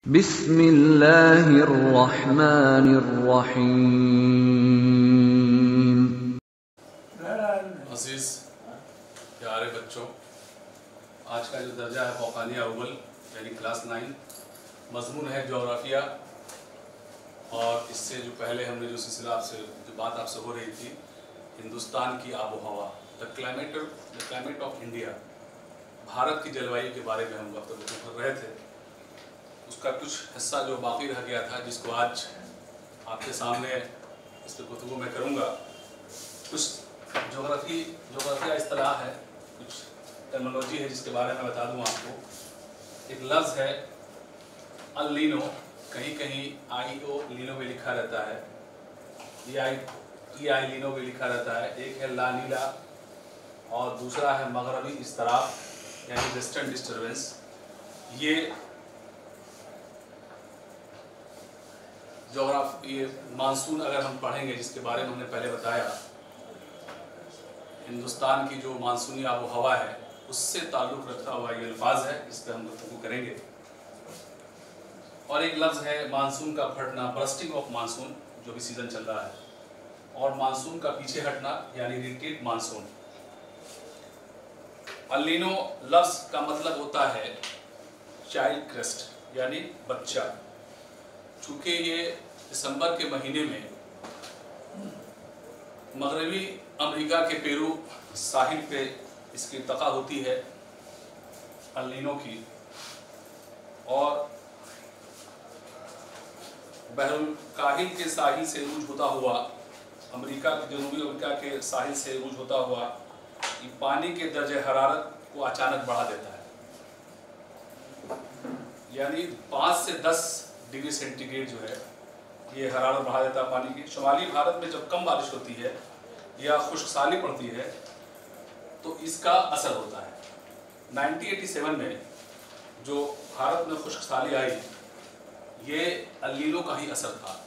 बिस्मिल्लाहिर्रहमानिर्रहीम। अज़ीज़ प्यारे बच्चों, आज का जो दर्जा है फौकानिया अव्वल यानी क्लास 9, मज़मून है जोग्राफिया। और इससे जो पहले हमने जो सिलसिला आपसे जो बात आपसे हो रही थी, हिंदुस्तान की आबो हवा, the climate of India, Bharat की जलवायु के बारे में हम गुफ्तगू कर रहे थे। उसका कुछ हिस्सा जो बाकी रह गया था, जिसको आज आपके सामने इस पर गुफ्तगू मैं करूँगा। कुछ जोग्राफिया इस्तिलाह है, कुछ टर्मिनोलॉजी है जिसके बारे में बता दूं आपको। एक लफ्ज़ है अल नीनो, कहीं कहीं IO लीनो भी लिखा रहता है, EI लीनो भी लिखा रहता है। एक है ला नीला और दूसरा है मगरबी इस्तराब यानी वेस्टर्न डिस्टर्बेंस। ये मानसून अगर हम पढ़ेंगे, जिसके बारे में हमने पहले बताया, हिंदुस्तान की जो मानसूनी आबो हवा है उससे ताल्लुक़ रखता हुआ ये अल्फाज है, इस पर हम गुफ्तगू करेंगे। और एक लफ्ज़ है मानसून का फटना, बर्स्टिंग ऑफ मानसून, जो भी सीज़न चल रहा है, और मानसून का पीछे हटना यानी रिट्रीट मानसून। अल नीनो लफ्ज़ का मतलब होता है चाइल्ड क्रेस्ट यानी बच्चा। चूँकि ये दिसंबर के महीने में मगरबी अमेरिका के पेरू साहिल पे इसकी तका होती है अल नीनो की, और बहरुल काहिल के साहिल से रूज होता हुआ, अमेरिका के जनूबी अमेरिका के साहिल से रूज होता हुआ ये पानी के दर्जे हरारत को अचानक बढ़ा देता है, यानी 5 से 10 डिग्री सेंटीग्रेड जो है ये हरारत बढ़ा देता है पानी की। शुमाली भारत में जब कम बारिश होती है या खुश्कसाली पड़ती है तो इसका असर होता है। 1987 में जो भारत में खुश्कसाली आई, ये अल नीनो का ही असर था।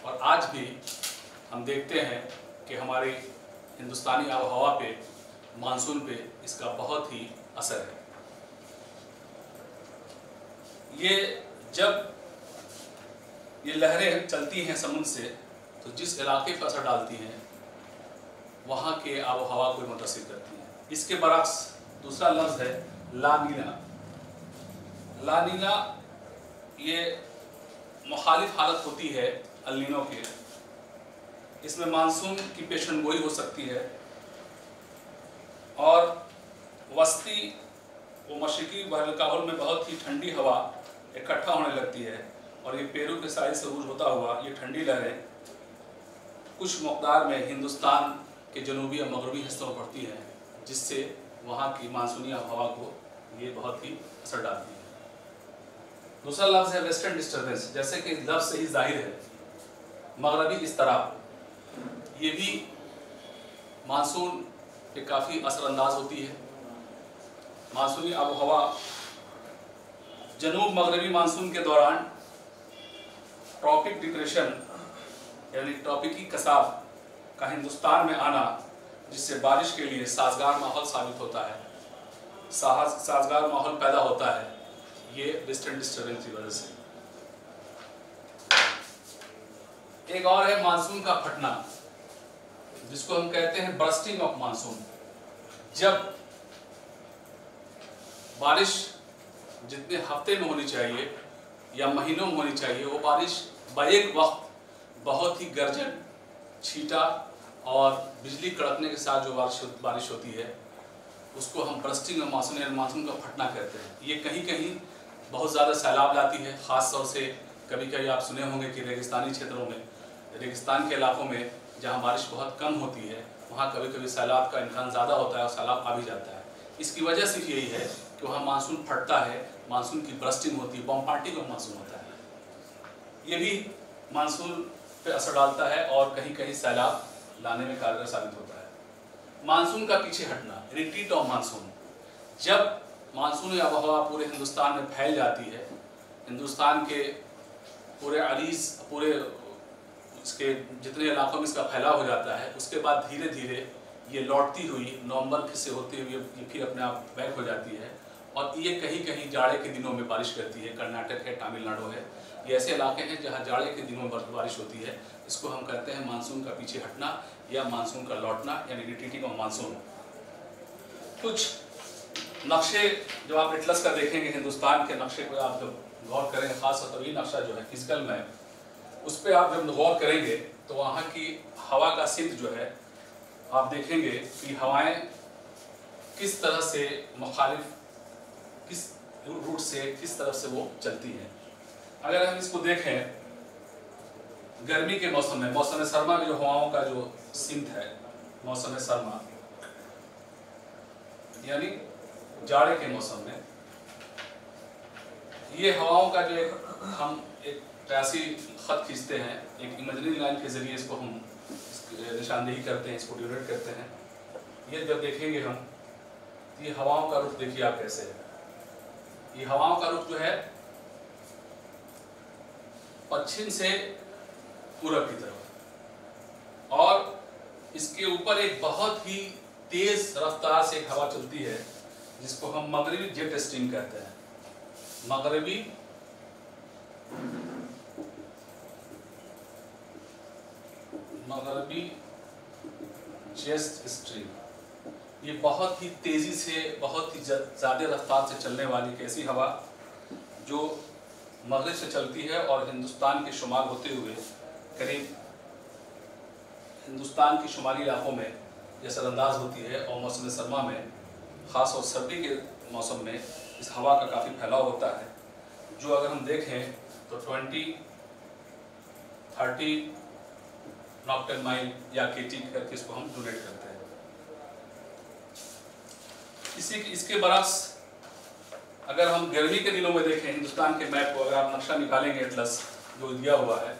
और आज भी हम देखते हैं कि हमारी हिंदुस्तानी आबोहवा पे, मानसून पे इसका बहुत ही असर है। ये जब ये लहरें चलती हैं समुद्र से, तो जिस इलाके पर असर डालती हैं वहाँ के आबो हवा को मुतासिर करती हैं। इसके बरक्स दूसरा लफ्ज़ है ला नीना। ला नीना ये मुखालिफ हालत होती है अल नीनो के। इसमें मानसून की पेशनगोई हो सकती है और वस्ती व मशरकी बहरकाहुल में बहुत ही ठंडी हवा इकट्ठा होने लगती है, और ये पेरू के साहिल से रूज होता हुआ ये ठंडी लहरें कुछ मकदार में हिंदुस्तान के जनूबी और मगरबी हिस्सों में पड़ती हैं, जिससे वहाँ की मानसूनी हवा को ये बहुत ही असर डालती है। दूसरा लफ्ज़ है वेस्टर्न डिस्टर्बेंस। जैसे कि लफ्ज़ से ही जाहिर है, मगरबी इस्तराब ये भी मानसून पे काफ़ी असरअंदाज होती है। मानसूनी आबोहवा जनूब मगरबी मानसून के दौरान ट्रॉपिक डिप्रेशन यानी ट्रॉपिकी कसाव का हिंदुस्तान में आना, जिससे बारिश के लिए साजगार माहौल साबित होता है, साजगार माहौल पैदा होता है, ये वेस्टर्न डिस्टर्बेंस की वजह से। एक और है मानसून का फटना, जिसको हम कहते हैं बर्स्टिंग ऑफ मानसून। जब बारिश जितने हफ्ते में होनी चाहिए या महीनों में होनी चाहिए, वो बारिश बैक वक्त बहुत ही गर्जन, छींटा और बिजली कड़कने के साथ जो बारिश होती है, उसको हम बर्स्टिंग ऑफ मानसून या मानसून का फटना कहते हैं। ये कहीं कहीं बहुत ज़्यादा सैलाब लाती है। ख़ास तौर से कभी कभी आप सुने होंगे कि रेगिस्तानी क्षेत्रों में, रेगिस्तान के इलाकों में जहाँ बारिश बहुत कम होती है, वहाँ कभी कभी सैलाब का इम्कान ज़्यादा होता है और सैलाब आ भी जाता है। इसकी वजह सिर्फ यही है कि वहाँ मानसून फटता है, मानसून की बर्स्टिंग होती है, बॉम्बार्डिंग ऑफ मानसून होता है। ये भी मानसून पे असर डालता है और कहीं कहीं सैलाब लाने में कारगर साबित होता है। मानसून का पीछे हटना, रिट्रीट ऑफ मानसून। जब मानसूनी आबोहवा पूरे हिंदुस्तान में फैल जाती है, हिंदुस्तान के पूरे इसके जितने इलाकों में इसका फैलाव हो जाता है, उसके बाद धीरे धीरे ये लौटती हुई नवंबर से होते हुए ये फिर अपने आप बैक हो जाती है और ये कहीं कहीं जाड़े के दिनों में बारिश करती है। कर्नाटक है, तमिलनाडु है, ये ऐसे इलाके हैं जहाँ जाड़े के दिनों में बारिश होती है। इसको हम कहते हैं मानसून का पीछे हटना या मानसून का लौटना, यानी रिट्रीटिंग ऑफ मानसून। कुछ नक्शे जो आप एटलस का देखेंगे, हिंदुस्तान के नक्शे को आप जब गौर करेंगे, खासतौर पर ये नक्शा जो है फिजिकल मैप, उस पर आप जब गौर करेंगे तो वहाँ की हवा का सिंध जो है आप देखेंगे कि हवाएं किस तरह से मुखालिफ किस रूट से किस तरफ से वो चलती हैं। अगर हम इसको देखें गर्मी के मौसम में, मौसम सरमा में जो हवाओं का जो सिंध है, मौसम सरमा यानी जाड़े के मौसम में, ये हवाओं का जो हम एक ट्रासी खत खींचते हैं, एक इमेजिनरी लाइन के जरिए इसको हम निशानदेही करते हैं, इसको ड्यूरेट करते हैं। ये जब देखेंगे हम तो ये हवाओं का रुख देखिए आप कैसे है। ये हवाओं का रुख जो है पश्चिम से पूरब की तरफ, और इसके ऊपर एक बहुत ही तेज रफ्तार से एक हवा चलती है जिसको हम मगरबी जेट स्ट्रीम कहते हैं। मगरबी जेट स्ट्रीम, ये बहुत ही तेजी से, बहुत ही ज़्यादा रफ्तार से चलने वाली एक ऐसी हवा जो मगरब से चलती है और हिंदुस्तान के शुमाल होते हुए करीब हिंदुस्तान के शुमाली इलाकों में ये असरअंदाज होती है। और मौसम सरमा में, ख़ास और सर्दी के मौसम में, इस हवा का काफ़ी फैलाव होता है, जो अगर हम देखें तो 20-30 नॉटिकल माइल या केटी करके इसको हम डोनेट करते हैं। इसके बरक्स अगर हम गर्मी के दिनों में देखें हिंदुस्तान के मैप को, अगर आप नक्शा निकालेंगे एटलस जो दिया हुआ है,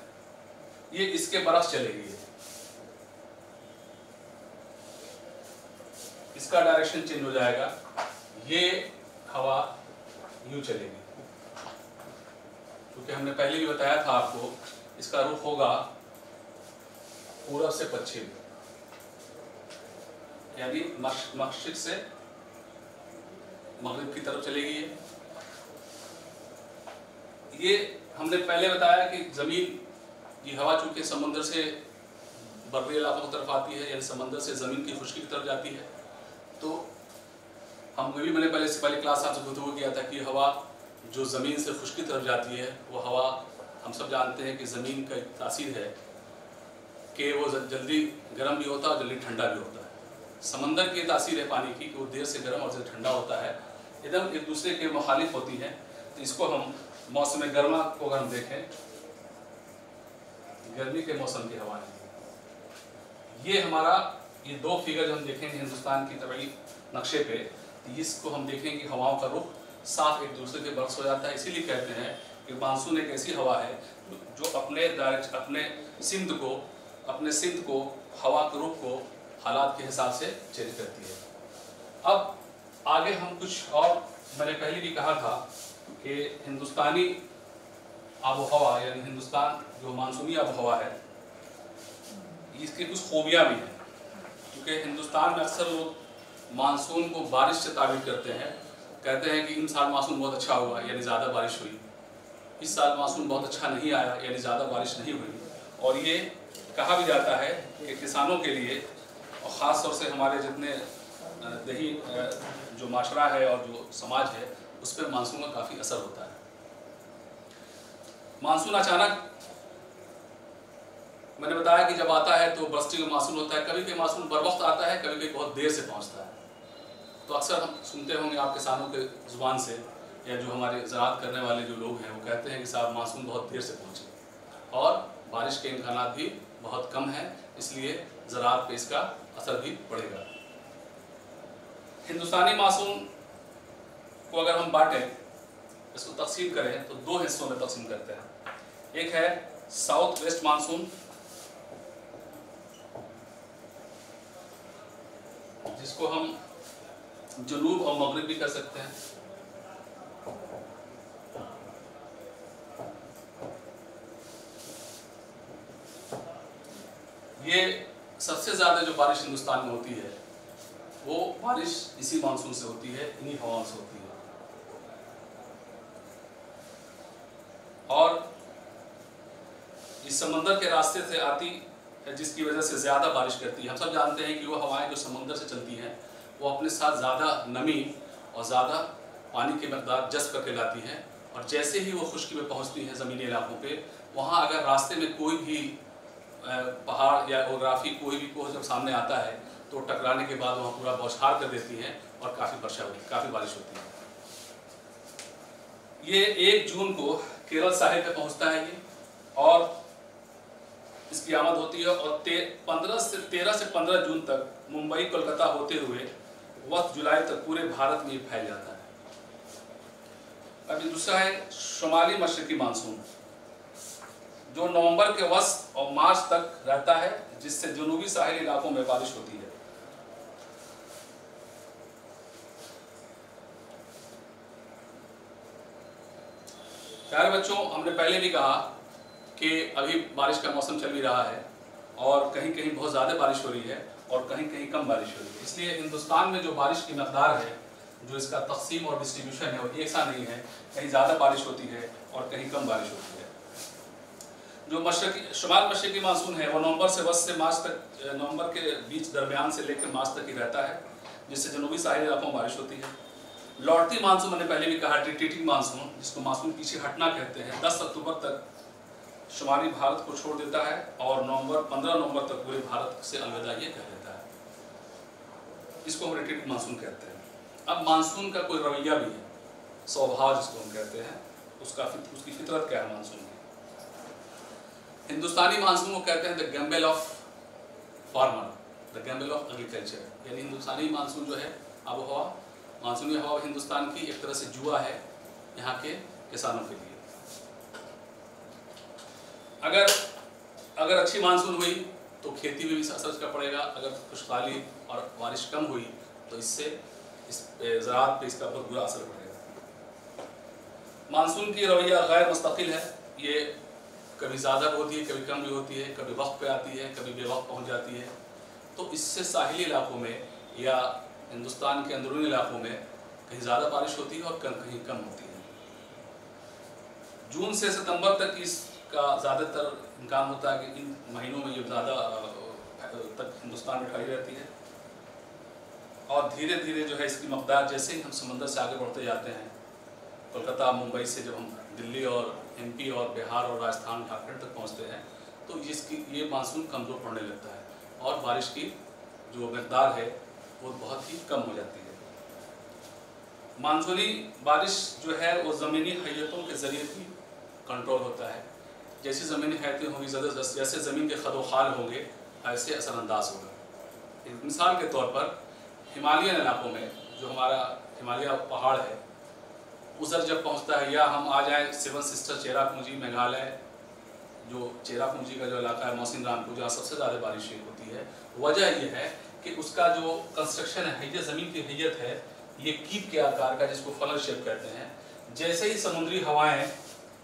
ये इसके बरक्स चलेगी, इसका डायरेक्शन चेंज हो जाएगा, ये हवा यूं चलेगी। क्योंकि हमने पहले भी बताया था आपको, इसका रुख होगा पूरब से पश्चिम, यानी मशरिक से मगरिब की तरफ चलेगी। ये हमने पहले बताया कि जमीन, ये हवा चूंकि समुद्र से बर्री इलाकों की तरफ आती है, यानी समंदर से जमीन की खुश्की की तरफ जाती है, तो मैंने पहले क्लास आपसे गुफ्तगू किया था कि हवा जो ज़मीन से खुश्की की तरफ जाती है, वो हवा हम सब जानते हैं कि ज़मीन का एक तासीर है कि वो जल्दी गर्म भी होता है और जल्दी ठंडा भी होता है। समंदर की तासीर है पानी की कि वो देर से गर्म और जल्दी ठंडा होता है, एकदम एक दूसरे के मुखालिफ होती हैं। तो इसको हम मौसम गर्मा को अगर हम देखें, गर्मी के मौसम की हवाएं, ये हमारा ये दो फिगर जो हम देखेंगे हिंदुस्तान की तबई नक्शे पे, इसको हम देखेंगे कि हवाओं का रुख साफ एक दूसरे के बरस हो जाता है। इसीलिए कहते हैं कि मानसून एक ऐसी हवा है जो अपने सिमत को हवा के रुख को हालात के हिसाब से चेंज करती है। अब आगे हम कुछ और, मैंने पहले भी कहा था कि हिंदुस्तानी आबोहवा यानी हिंदुस्तान जो मानसूनी आबोहवा है, इसकी कुछ खूबियाँ भी हैं। क्योंकि हिंदुस्तान में अक्सर लोग मानसून को बारिश से ताबीर करते हैं, कहते हैं कि इन साल मानसून बहुत अच्छा हुआ यानी ज़्यादा बारिश हुई, इस साल मानसून बहुत अच्छा नहीं आया यानी ज़्यादा बारिश नहीं हुई। और ये कहा भी जाता है कि किसानों के लिए, और ख़ास तौर से हमारे जितने दही जो माशरा है और जो समाज है, उस पर मानसून का काफ़ी असर होता है। मानसून अचानक, मैंने बताया कि जब आता है तो बरसती का मानसून होता है, कभी कभी मानसून बर वक्त आता है, कभी कभी बहुत देर से पहुंचता है। तो अक्सर हम सुनते होंगे आप किसानों के ज़ुबान से, या जो हमारे ज़राअत करने वाले जो लोग हैं, वो कहते हैं कि साहब मानसून बहुत देर से पहुंचे और बारिश के इम्कानात भी बहुत कम हैं, इसलिए ज़राअत पे इसका असर भी पड़ेगा। हिंदुस्तानी मानसून को अगर हम बांटें, इसको तकसीम करें तो दो हिस्सों में तकसीम करते हैं। एक है साउथ वेस्ट मानसून, जिसको हम जनूब और मगरिब भी कर सकते हैं। ये सबसे ज़्यादा जो बारिश हिंदुस्तान में होती है, वो बारिश इसी मानसून से होती है, इन्हीं हवाओं से होती है। इस समंदर के रास्ते से आती है, जिसकी वजह से ज़्यादा बारिश करती है। हम सब जानते हैं कि वो हवाएं जो समंदर से चलती हैं वो अपने साथ ज़्यादा नमी और ज़्यादा पानी की मकदार जज़्ब करके लाती हैं, और जैसे ही वो खुश्की में पहुंचती हैं ज़मीनी इलाकों पे, वहाँ अगर रास्ते में कोई भी पहाड़ या ओग्राफी कोई भी कोह जब सामने आता है तो टकराने के बाद वहाँ पूरा बौछार कर देती हैं और काफ़ी बारिश होती है। ये 1 जून को केरल साहिल पे पहुँचता है ये, और इसकी आमद होती है, और 13 से 15 जून तक मुंबई कोलकाता होते हुए वक्त जुलाई तक पूरे भारत में ये फैल जाता है। अभी दूसरा है शुमाली मशरकी मानसून, जो नवंबर के वस्त और मार्च तक रहता है, जिससे जनूबी साहिल इलाकों में बारिश होती है। प्यारे बच्चों, हमने पहले भी कहा कि अभी बारिश का मौसम चल भी रहा है, और कहीं कहीं बहुत ज़्यादा बारिश हो रही है और कहीं कहीं कम बारिश हो रही है। इसलिए हिंदुस्तान में जो बारिश की मकदार है, जो इसका तकसीम और डिस्ट्रीब्यूशन है, वो एक सा नहीं है। कहीं ज़्यादा बारिश होती है और कहीं कम बारिश होती है। जो शुमाल मशरकी मानसून है वो नवंबर से वस्त से मार्च तक, नवंबर के बीच दरमियान से लेकर मार्च तक ही रहता है, जिससे जनूबी साहिल इलाकों में बारिश होती है। लौटती मानसून मैंने पहले भी कहा, रिट्रीटिंग मानसून, जिसको मानसून पीछे हटना कहते हैं, 10 अक्टूबर तक शुमाली भारत को छोड़ देता है और 15 नवंबर तक पूरे भारत से अलविदा ये कह देता है। इसको हम रिट्रीटिंग मानसून कहते हैं। अब मानसून का कोई रवैया भी है, स्वभाव जिसको हम कहते हैं, उसकी फितरत क्या है मानसून की। हिंदुस्तानी मानसून को कहते हैं the Gamble of farmer, the Gamble of agriculture, यानी हिंदुस्तानी मानसून जो है आबोहवा, मानसूनी हवा हिंदुस्तान की एक तरह से जुआ है यहाँ के किसानों के लिए। अगर अच्छी मानसून हुई तो खेती में भी असर इसका पड़ेगा, अगर खुशहाली और बारिश कम हुई तो इससे ज़राअत पे इसका बहुत बुरा असर पड़ेगा। मानसून की रवैया गैर मुस्तकिल है, ये कभी ज़्यादा होती है, कभी कम भी होती है, कभी वक्त पे आती है, कभी बेवक्त पहुंच जाती है। तो इससे साहिली इलाकों में या हिंदुस्तान के अंदरूनी इलाकों में कहीं ज़्यादा बारिश होती है और कहीं कम होती है। जून से सितंबर तक इसका ज़्यादातर इम्कान होता है कि इन महीनों में ये ज़्यादा तक हिंदुस्तान में खड़ी रहती है, और धीरे धीरे जो है इसकी मकदार जैसे ही हम समंदर से आगे बढ़ते जाते हैं, कोलकाता मुंबई से जब हम दिल्ली और MP और बिहार और राजस्थान झारखंड तक पहुंचते हैं, तो ये मानसून कमज़ोर पड़ने लगता है और बारिश की जो मकदार है वो बहुत ही कम हो जाती है। मानसूनी बारिश जो है वो ज़मीनी हैयतों के ज़रिए भी कंट्रोल होता है। जैसी ज़मीनी हैयतें होंगी, जैसे ज़मीन के खदोखाल होंगे, ऐसे असरअंदाज होगा। मिसाल के तौर पर हिमालयन इलाकों में जो हमारा हिमालय पहाड़ है, उधर जब पहुंचता है, या हम आ जाएं 7 सिस्टर चेरापूंजी मेघालय, जो चेरापूंजी का जो इलाका है, मौसिन रामपुर, जहाँ सबसे ज़्यादा बारिश होती है। वजह यह है कि उसका जो कंस्ट्रक्शन है, ज़मीन की हैयत है, ये कीप के आकार का, जिसको फनल शेप कहते हैं। जैसे ही समुद्री हवाएं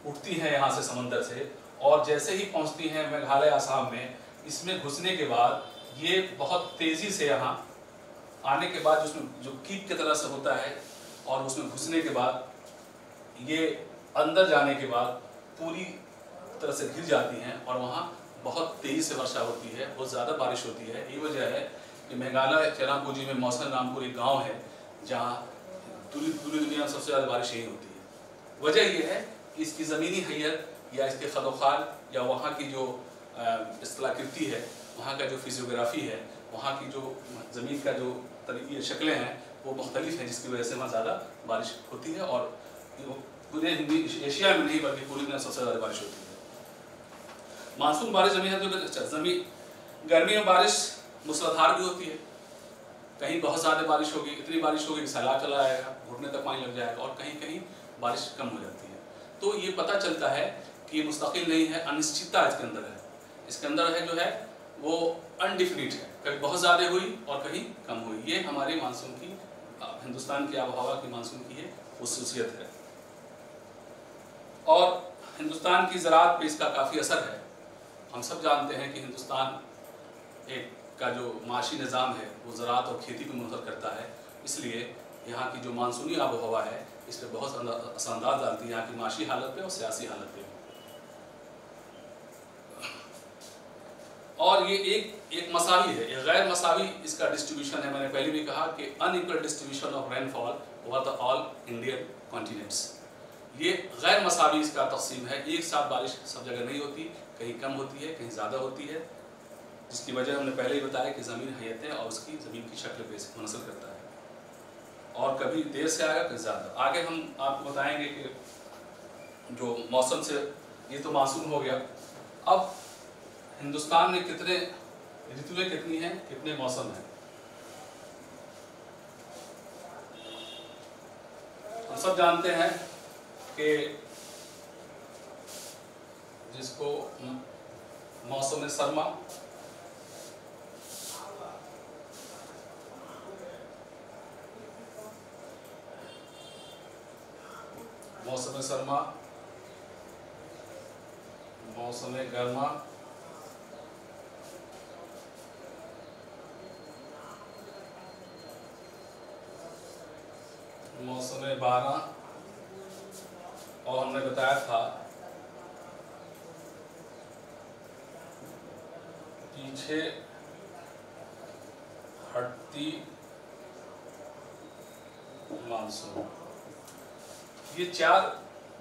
उठती हैं यहाँ से समंदर से, और जैसे ही पहुँचती हैं मेघालय आसाम में, इसमें घुसने के बाद ये बहुत तेज़ी से यहाँ आने के बाद उसमें जो कीप की तरह से होता है, और उसमें घुसने के बाद ये अंदर जाने के बाद पूरी तरह से घिर जाती हैं, और वहाँ बहुत तेज़ी से वर्षा होती है, बहुत ज़्यादा बारिश होती है। ये वजह है कि मेघालय चेरापूंजी में मौसिन रामपुर एक गाँव है जहाँ पूरी दुनिया में सबसे ज़्यादा बारिश यही होती है। वजह यह है कि इसकी ज़मीनी हैयत या इसके खदोखाल या वहाँ की जो स्थलाकृति है, वहाँ का जो फिजियोग्राफी है, वहाँ की जो ज़मीन का जो तरीके शक्लें हैं वो मुख्तलिफ हैं, जिसकी वजह से वहाँ ज़्यादा बारिश होती है, और पूरे एशिया में नहीं बल्कि पूरी दुनिया में सबसे ज़्यादा बारिश होती है। मानसून बारिश ज़मीन है तो ज़मीन गर्मी में बारिश मूसलाधार भी होती है, कहीं बहुत ज़्यादा बारिश होगी, इतनी बारिश होगी कि सैलाब चला आएगा, घुटने तक पानी लग जाएगा, और कहीं कहीं बारिश कम हो जाती है। तो ये पता चलता है कि ये मुस्तकिल नहीं है, अनिश्चितता इसके अंदर है। इसके अंदर है जो है वो अनडिफिनिट है, कभी बहुत ज़्यादा हुई और कहीं कम हुई। ये हमारे मानसून की, हिंदुस्तान की आबोहवा की मानसून की ये खुसूसियत है। और हिंदुस्तान की ज़राअत पे इसका काफ़ी असर है। हम सब जानते हैं कि हिंदुस्तान का जो माशी निज़ाम है वो ज़राअत और खेती पर मुनहसर करता है, इसलिए यहाँ की जो मानसूनी आबोहवा है इस पर बहुत असरअंदाज डालती है यहाँ की माशी हालत पे और सियासी हालत पे। और ये एक मसावी है, एक गैर मसावी इसका डिस्ट्रीब्यूशन है। मैंने पहले भी कहा कि unequal distribution of rainfall over the all Indian continents. ये गैर मसावी इसका तकसीम है, एक साथ बारिश सब जगह नहीं होती, कहीं कम होती है, कहीं ज़्यादा होती है, जिसकी वजह हमने पहले ही बताया कि ज़मीन हैयतें और उसकी ज़मीन की शक्ल पे मुनसर करता है, और कभी देर से आएगा कभी ज़्यादा। आगे हम आपको बताएंगे कि जो मौसम से, ये तो मानसून हो गया। अब हिंदुस्तान में कितने ऋतुएं कितनी हैं, कितने मौसम हैं? हम सब जानते हैं कि जिसको मौसम सरमा, मौसम सरमा, मौसम गर्मा, मौसम 12, और हमने बताया था पीछे हटती मानसून। ये चार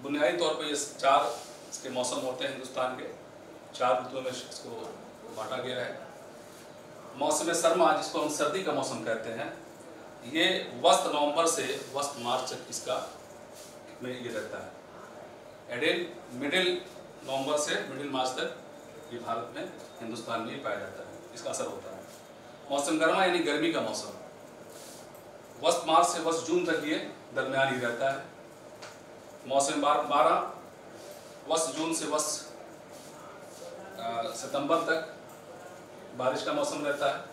बुनियादी तौर पे, ये चार इसके मौसम होते हैं हिंदुस्तान के, चार ऋतुओं में इसको बांटा गया है। मौसम सरमा, जिसको हम सर्दी का मौसम कहते हैं, ये वस्त नवंबर से वस्त मार्च तक इसका में ये रहता है। मिडिल नवंबर से मिडिल मार्च तक ये भारत में, हिंदुस्तान में पाया जाता है, इसका असर होता है। मौसम गर्मा यानी गर्मी का मौसम, वस्त मार्च से वस्त जून तक ये दरमियान ही रहता है। मौसम 12, वस्त जून से वस्त सितंबर तक बारिश का मौसम रहता है,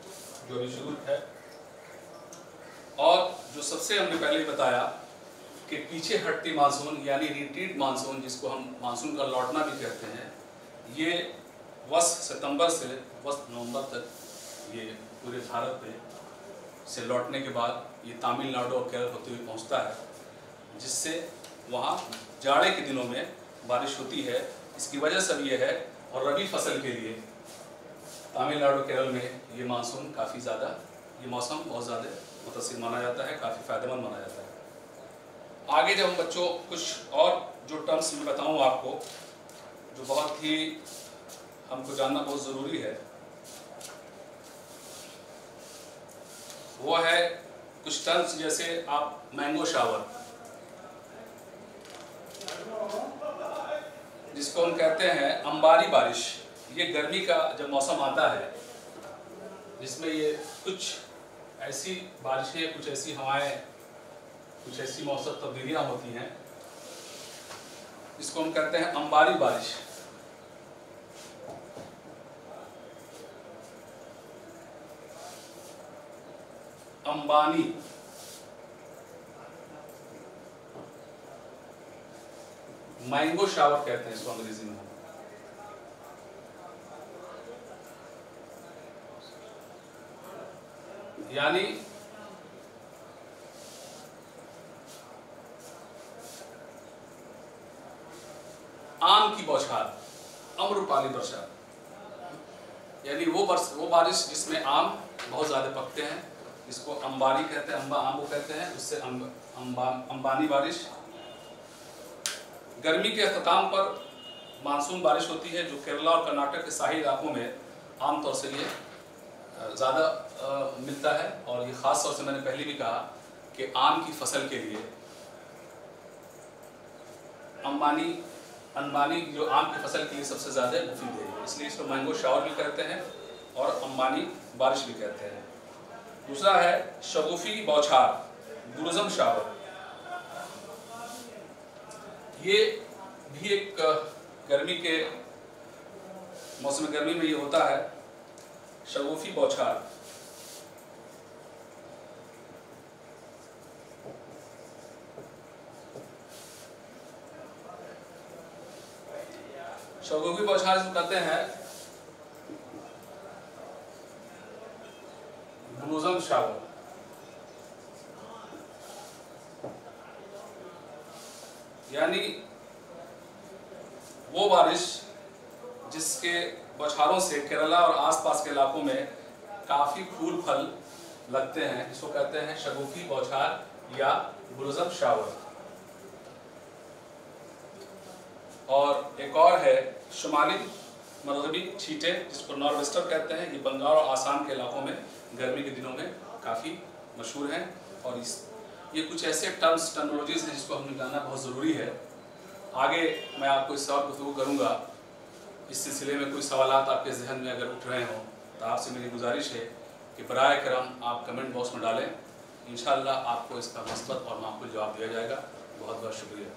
जो अभी शुरू है। और जो सबसे हमने पहले ही बताया कि पीछे हटती मानसून यानी रिट्रीट मानसून, जिसको हम मानसून का लौटना भी कहते हैं, ये वस्त सितंबर से वस्त नवंबर तक ये पूरे भारत पे से लौटने के बाद ये तमिलनाडु और केरल होते हुए पहुंचता है, जिससे वहाँ जाड़े के दिनों में बारिश होती है। इसकी वजह सब ये है, और रबी फसल के लिए तमिलनाडु केरल में ये मानसून काफ़ी ज़्यादा, ये मौसम बहुत ज़्यादा मुतासिर माना जाता है, काफ़ी फ़ायदेमंद माना जाता है। आगे जब हम बच्चों कुछ और जो टर्म्स मैं बताऊँ आपको, जो बहुत ही हमको जानना बहुत ज़रूरी है, वो है कुछ टर्म्स जैसे आप मैंगो शावर, जिसको हम कहते हैं अंबारी बारिश। ये गर्मी का जब मौसम आता है, जिसमें ये कुछ ऐसी बारिशें, कुछ ऐसी हवाएं, कुछ ऐसी मौसम तब्दीलियां होती हैं, जिसको हम कहते हैं अंबारी बारिश। अंबानी, मैंगो शावर कहते हैं इसको अंग्रेजी में। यानी आम की बौछार, अम्रपाली वर्षा, यानी वो बारिश जिसमें आम बहुत ज़्यादा पकते हैं, इसको अंबारी कहते हैं, आम को कहते हैं, उससे अंबानी बारिश। गर्मी के अख्ताम पर मानसून बारिश होती है, जो केरला और कर्नाटक के साहिल इलाकों में आमतौर से ये ज़्यादा मिलता है। और ये ख़ास तौर से मैंने पहले भी कहा कि आम की फसल के लिए अंबानी जो आम की फसल के लिए सबसे ज़्यादा मुफीद है, इसलिए इसको मैंगो शावर भी कहते हैं और अंबानी बारिश भी कहते हैं। दूसरा है शगुफी बौछार, गुरुजम शावर। ये भी एक गर्मी के मौसम गर्मी में ये होता है, शगुफी बौछार। शगुफी बौछार इसको कहते हैं गुरुजम शावर। यानी वो बारिश जिसके बौछारों से केरला और आसपास के इलाकों में काफ़ी फूल फल लगते हैं, जिसको कहते हैं शगुफी बौछार या ब्लॉसम शावर। और एक और है शुमाली मगरबी छींटे, जिसको नॉर्वेस्टर कहते हैं। ये बंगाल और आसाम के इलाकों में गर्मी के दिनों में काफ़ी मशहूर हैं। और ये कुछ ऐसे टर्मिनोलॉजीज हैं जिसको हमें जानना बहुत ज़रूरी है। आगे मैं आपको इससे और गुफ्तगू करूँगा। इस सिलसिले में कोई सवालात आपके जहन में अगर उठ रहे हों तो आपसे मेरी गुजारिश है कि बराए करम आप कमेंट बॉक्स में डालें। इंशाअल्लाह आपको इसका मस्बत और माकूल जवाब दिया जाएगा। बहुत बहुत शुक्रिया।